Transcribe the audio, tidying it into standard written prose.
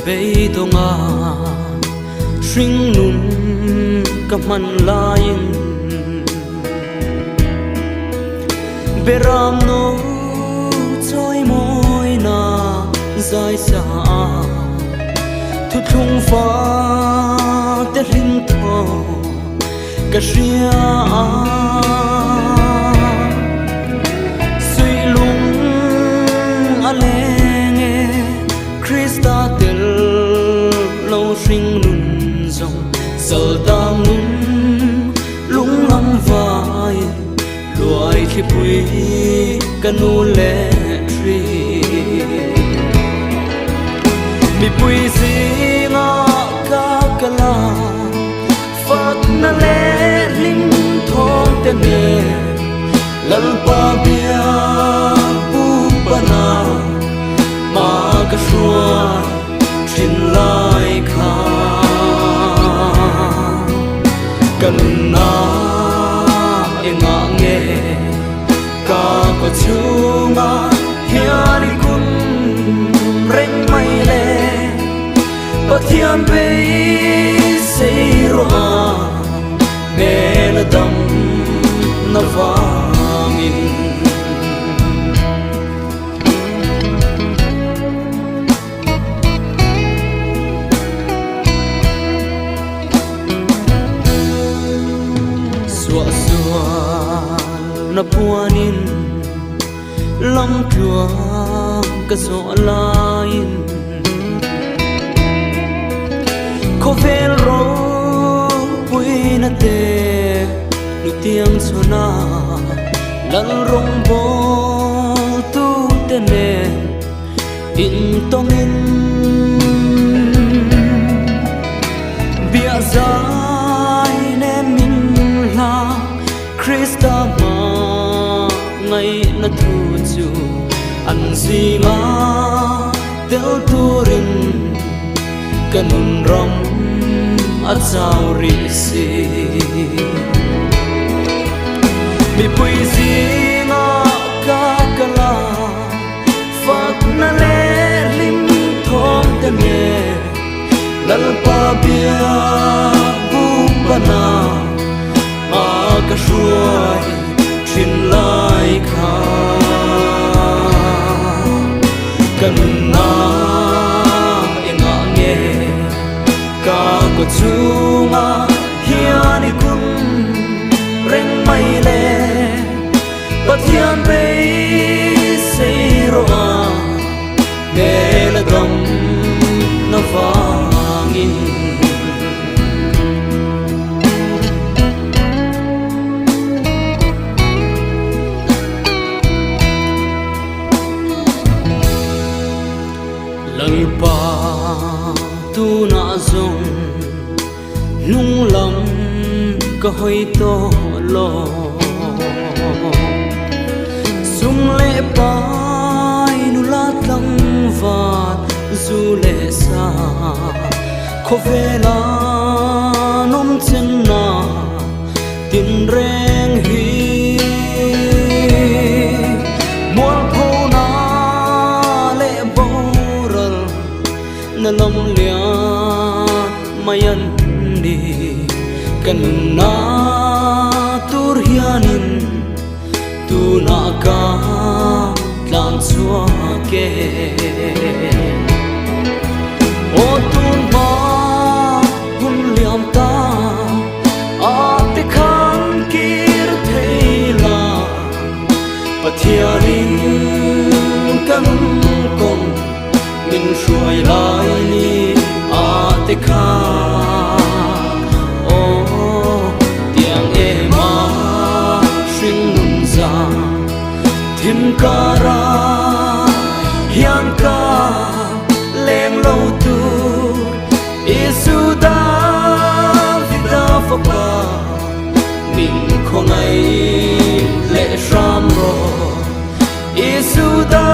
bây tô ngà sinh nun cầm man lain beram no choi moi na zai sa thu thung pha te rin tho ka ria sui lung alenge Krista tel lo sinh nun dòng zal tam nun lung lam vai loài khi bụi canu lệ tri mi bụi gì ngã cả cala phát na lệ lim thon tên nè lal pa bia bu bana ma ka shua chin lai kha kan na enga nge ka ko chunga hiari kun reng mai le pathian pe sei ro ne na dam na vangin na puanin lam chuang ka zo lain ko vel ro pui na te nu tiang chona lal rong bo tu te ne in tongin bia zai ne min la Krista ma ngay na thu chu an si ma tel turin kanun ram at sao ri si mi pui si na ka kala fat na le lim thom te me lal pa bia bu bana ma ka shuai chin lai kha kan na enga nge ka ko chunga hiani kun reng mai le pathian pe sei ro ne la dam na vangin lal pa tu na zong nung lam ka hoi to lo sung le pai nu lat lam vat zu le sa ko vela nom chen na tin reng hi na lam lia mayan di kan na tur hianin tu na ka tlan chua ke o tun ma hun liam ta a te khan kir theila pathianin kan kong min shuai lai ni a te kha o tiang e ma shin nun za thim ka ra hian ka leng lo tu isu da vida fa pa min khongai le sham ro isu da